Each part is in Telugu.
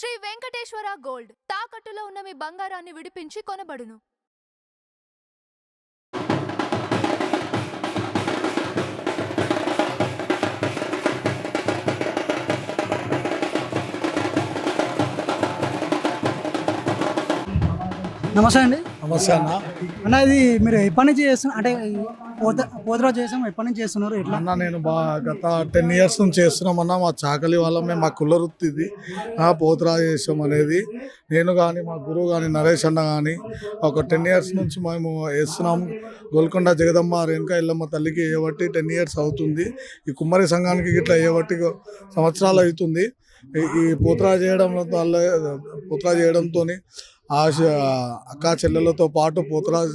శ్రీ వెంకటేశ్వర గోల్డ్ తాకట్టులో ఉన్న మీ బంగారాన్ని విడిపించి కొనబడును. నమస్తే అండి. నమస్తే అన్న. అన్న ఇది మీరు ఎప్పటి నుంచి చేస్తున్నారు? అంటే పోతరాజు చేసాం ఎప్పటి నుంచి చేస్తున్నారు? ఎట్లా అన్న నేను గత 10 years నుంచి చేస్తున్నామన్నా. మా చాకలి వాళ్ళమే, మా కుల వృత్తి ఇది. పోతరాజు చేసాం అనేది నేను కానీ మా గురువు కానీ నరేష్ అన్న కానీ ఒక 10 years నుంచి మేము వేస్తున్నాము. గోల్కొండ జగదమ్మ రేణుకా ఎల్లమ్మ తల్లికి ఏవట్టి 10 years అవుతుంది. ఈ కుమ్మరి సంఘానికి ఇట్లా ఏవట్టి సంవత్సరాలు అవుతుంది. ఈ పోతరాజు చేయడంతో అక్క చెల్లెలతో పాటు పోతరాజు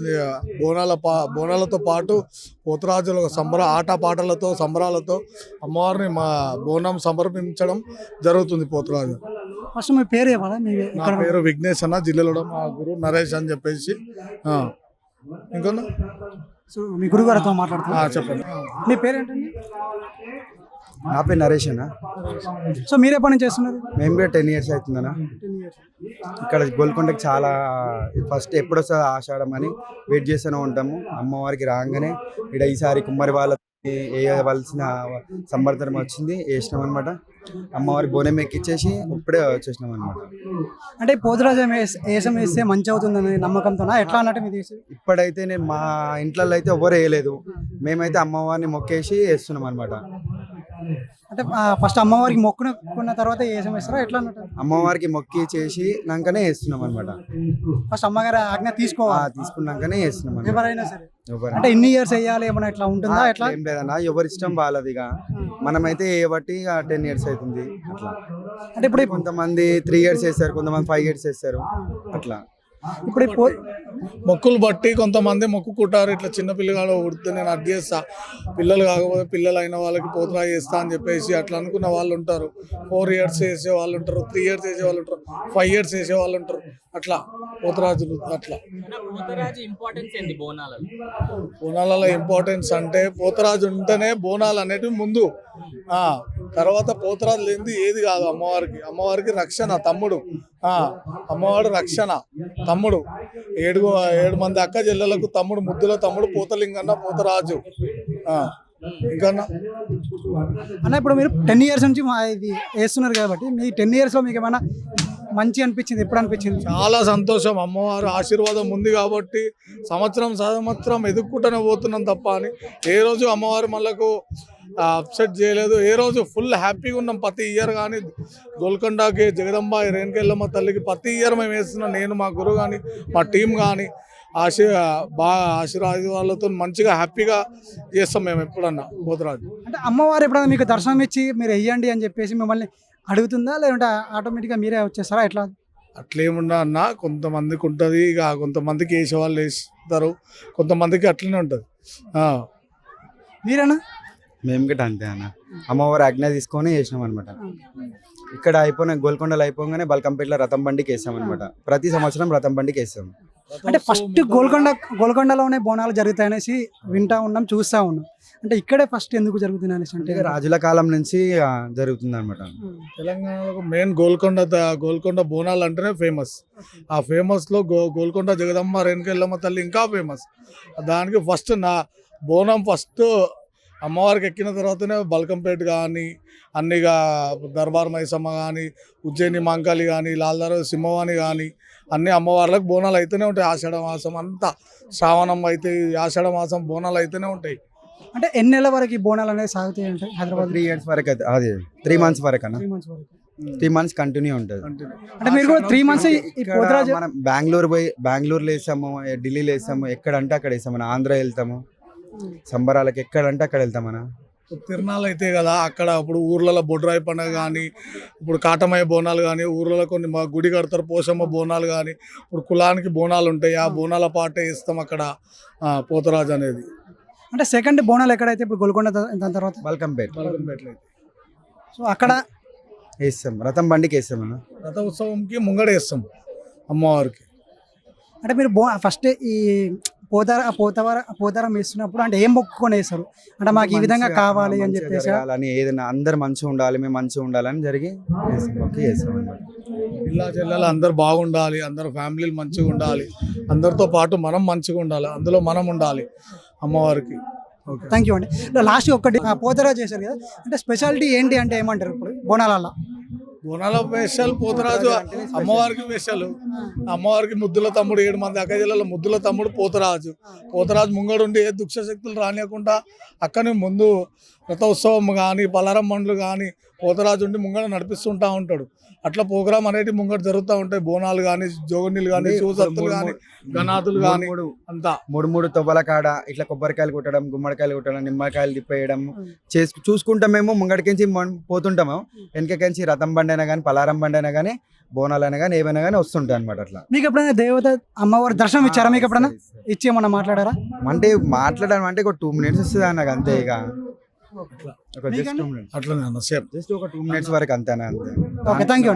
బోనాలతో పాటు పోతరాజుల ఆట పాటలతో సంబరాలతో అమ్మవారిని మా బోనం సమర్పించడం జరుగుతుంది. పోతరాజు ఫస్ట్ మీ పేరు చెప్పాలా? నా పేరు విఘ్నేష్ అన్న. జిల్లాలో మా గురువు నరేష్ అని చెప్పేసి. ఇంకొక మీ గురువు గారితో మాట్లాడుతున్నా, చెప్పండి. మీ పేరు ఏంటండి? నా పేరు నరేష్ అన్న. సో మీరు ఎప్పటి నుంచి చేస్తున్నారు? మేము కూడా 10 years అవుతుందన్న. ఇక్కడ గోల్కొండకి చాలా ఫస్ట్ ఎప్పుడు వస్తుందో ఆషాఢం అని వెయిట్ చేస్తూనే ఉంటాము. అమ్మవారికి రాగానే ఇక్కడ ఈసారి కుమ్మరి వాళ్ళకి వేయవలసిన సంబర్ధనం వచ్చింది, వేసినాం అనమాట. అమ్మవారి బోనం ఎక్కిచ్చేసి ఇప్పుడే వచ్చేసినాం అనమాట. అంటే పోతరాజు వేసం వేస్తే మంచి అవుతుందని నమ్మకంతో ఎట్లా అన్నట్టు మీరు ఇప్పుడైతే నేను మా ఇంట్లో అయితే ఎవరు వేయలేదు, మేమైతే అమ్మవారిని మొక్కేసి వేస్తున్నాం అనమాట. అంటే ఫస్ట్ అమ్మవారికి మొక్కున్న తర్వాత వేసం వేస్తారా ఎట్లా అన్నట్టు? అమ్మవారికి మొక్కి చేసి నాకనే వేస్తున్నాం అనమాట. ఫస్ట్ అమ్మగారి ఆజ్ఞ తీసుకున్నాకనే వేస్తున్నాం. ఎవరైనా సరే అంటే ఇన్ని ఇయర్స్ వేయాలి ఏమన్నా ఎట్లా ఉంటుందా? ఎట్లా ఏం లేదన్నా, ఎవరి ఇష్టం వాళ్ళదిగా. మనమైతే బట్టి 10 years అవుతుంది అట్లా. అంటే ఇప్పుడు కొంతమంది 3 years వేస్తారు, కొంతమంది 5 years వేస్తారు అట్లా. ఇప్పుడు మొక్కులు బట్టి కొంతమంది మొక్కుకుంటారు. ఇట్లా చిన్న పిల్లగాడు ఉడితే నేను అది చేస్తా, పిల్లలు కాకపోతే పిల్లలు అయిన వాళ్ళకి పోతరాజు చేస్తా అని చెప్పేసి అట్లా అనుకున్న వాళ్ళు ఉంటారు. 4 years వేసే వాళ్ళు ఉంటారు, 3 years వేసే వాళ్ళు ఉంటారు, 5 years వేసే వాళ్ళు ఉంటారు. అట్లా పోతరాజులు అట్లా. బోనాలలో ఇంపార్టెన్స్ అంటే పోతరాజు ఉంటేనే బోనాలు అనేటివి ముందు, తర్వాత పోతరాజు లేనిది ఏది కాదు. అమ్మవారికి రక్షణ తమ్ముడు, అమ్మవాడు రక్షణ తమ్ముడు. 7 మంది అక్క చెల్లెలకు తమ్ముడు, ముద్దుల తమ్ముడు పోతలింగన్న పోతరాజు. ఇంకా అన్న ఇప్పుడు మీరు 10 years నుంచి ఇది వేస్తున్నారు కాబట్టి మీ 10 years లో మీకు ఏమైనా మంచి అనిపించింది? ఎప్పుడు అనిపించింది? చాలా సంతోషం. అమ్మవారు ఆశీర్వాదం ఉంది కాబట్టి సంవత్సరం ఎదుక్కుంటూనే పోతున్నాం తప్ప అని ఏ రోజు అమ్మవారు మనకు అప్సెట్ చేయలేదు. ఏ రోజు ఫుల్ హ్యాపీగా ఉన్నాం. ప్రతి ఇయర్ కానీ గోల్కొండకి జగదంబ రేణుకా ఎల్లమ్మ తల్లికి ప్రతి ఇయర్ మేము వేస్తున్నాం. నేను, మా గురువు కానీ, మా టీం కానీ బాగా ఆశీర్వాదాలతో మంచిగా హ్యాపీగా చేస్తాం మేము ఎప్పుడన్నా పోతరాజు. అంటే అమ్మవారు ఎప్పుడన్నా మీకు దర్శనం ఇచ్చి మీరు వెయ్యండి అని చెప్పేసి మిమ్మల్ని అడుగుతుందా, లేదంటే ఆటోమేటిక్గా మీరే వచ్చేస్తారా ఎట్లా? అట్లేముండా అన్న, కొంతమందికి ఉంటుంది. ఇక కొంతమందికి వేసే వాళ్ళు వేస్తారు, కొంతమందికి అట్లనే ఉంటుంది. మీరేనా? మేము గిట్ట అంతే అన్న. అమ్మవారి ఆజ్ఞ తీసుకొని వేసినాం అనమాట. ఇక్కడ గోల్కొండలో అయిపోగానే బల్కంపేటలో రథం బండికి వేసాం అనమాట. ప్రతి సంవత్సరం రథం బండికి వేస్తాం. అంటే ఫస్ట్ గోల్కొండలోనే బోనాలు జరుగుతాయనేసి వింటా ఉన్నాం, చూస్తూ ఉన్నాం. అంటే ఇక్కడే ఫస్ట్ ఎందుకు జరుగుతున్నాయి అనేసి? అంటే రాజుల కాలం నుంచి జరుగుతుంది అనమాట. తెలంగాణలో మెయిన్ గోల్కొండ బోనాలు అంటేనే ఫేమస్. ఆ ఫేమస్లో గోల్కొండ జగదమ్మ రేణుకా ఎల్లమ్మ తల్లి ఇంకా ఫేమస్. దానికి ఫస్ట్ బోనం ఫస్ట్ అమ్మవారికి ఎక్కిన తర్వాతనే బల్కంపేట కానీ, అన్నిగా దర్బార్ మైసమ్మ కానీ, ఉజ్జయిని మాంకాళి కానీ, లాల్దార సింహవాణి కానీ అన్ని అమ్మవార్లకు బోనాలు అయితేనే ఉంటాయి. ఆషాఢ మాసం అంతా, శ్రావణం అయితే ఆషాఢ మాసం బోనాలు అయితేనే ఉంటాయి. అంటే ఎన్ని నెలల వరకు బోనాలు అనేది సాగుతాయి? అంటే హైదరాబాద్ 3 years వరకు అయితే, అది 3 months వరకు అన్న. 3 months కంటిన్యూ ఉంటుంది. అంటే మీరు కూడా 3 months మనం బెంగళూరులో వేసాము, ఢిల్లీలో వేసాము, ఎక్కడంటే అక్కడ వేసాము. మన ఆంధ్ర వెళ్తాము సంబరాలకు, ఎక్కడంటే అక్కడ వెళ్తామన్నా. తిరునాళ్ళు అయితే కదా అక్కడ. ఇప్పుడు ఊర్లలో బొడ్రాయి పండుగ కానీ, ఇప్పుడు కాటమయ్య బోనాలు కానీ, ఊర్లలో కొన్ని మా గుడి కడతారు, పోషమ్మ బోనాలు కానీ, ఇప్పుడు కులానికి బోనాలు ఉంటాయి. ఆ బోనాల పాటే ఇస్తాం అక్కడ పోతరాజు అనేది. అంటే సెకండ్ బోనాలు ఎక్కడైతే ఇప్పుడు గోల్కొండ, దాని తర్వాత బల్కంపేటలో అయితే సో అక్కడ వేస్తాం, రథం బండికి వేస్తాం అన్న. రథ ఉత్సవంకి ముంగడ వేస్తాం అమ్మవారికి. అంటే మీరు ఫస్ట్ ఈ పోతారం వేస్తున్నప్పుడు అంటే ఏం మొక్కుకొని వేస్తారు? అంటే మాకు ఈ విధంగా కావాలి అని చెప్పేసి ఏదైనా అందరు మంచిగా ఉండాలి, మేము మంచిగా ఉండాలని జరిగి మొక్కి వేస్తాం అనమాట. పిల్ల చెల్లెలు అందరు బాగుండాలి, అందరు ఫ్యామిలీలు మంచిగా ఉండాలి, అందరితో పాటు మనం మంచిగా ఉండాలి, అందులో మనం ఉండాలి అమ్మవారికి. ఓకే, థ్యాంక్ యూ అండి. లాస్ట్ ఒక్కటి పోతరాజు చేశారు కదా, అంటే స్పెషాలిటీ ఏంటి అంటే ఏమంటారు ఇప్పుడు బోనాలలో? బోనాల స్పెషల్ పోతరాజు అమ్మవారికి స్పెషల్. అమ్మవారికి ముద్దుల తమ్ముడు 7 మంది అక్క జిల్లాలో ముద్దుల తమ్ముడు పోతరాజు. పోతరాజు ముంగడుండి ఏ దుక్ష శక్తులు రానియకుండా అక్కని ముందు రథోత్సవం కానీ పలారం మండలు కానీ పోతరాజు ఉండి ముంగడ నడిపిస్తుంటా ఉంటాడు. అట్లా ప్రోగ్రామ్ అనేవి ముంగట జరుగుతూ ఉంటాయి. బోనాలు కానీ, జోగునీళ్ళు కానీ, శివసత్తులు కానీ, గణాతులు కానీ అంతా 3 తొవ్వల కాడ ఇట్లా కొబ్బరికాయలు కొట్టడం, గుమ్మడికాయలు కొట్టడం, నిమ్మకాయలు తిప్పేయడం చూసుకుంటాం. మేము ముంగడికించి పోతుంటాము, వెనకకించి రథం బండి అయినా కానీ, పలారం బండి అయినా కానీ, బోనాలైనా కానీ ఏమైనా కానీ వస్తుంటాయి అనమాట. అట్లా మీకు ఎప్పుడైనా దేవత అమ్మవారి దర్శనం ఇచ్చారా? మీకు ఎప్పుడైనా ఇచ్చి ఏమన్నా మాట్లాడారా? అంటే మాట్లాడడం అంటే ఒక 2 minutes వస్తుంది నాకు అంతే. ఇక ఒక జస్ట్ 2 minutes, అట్లనే అన్న సేమ్ జస్ట్ ఒక 2 minutes వరకు అంతేనా అంతే. Okay, thank you.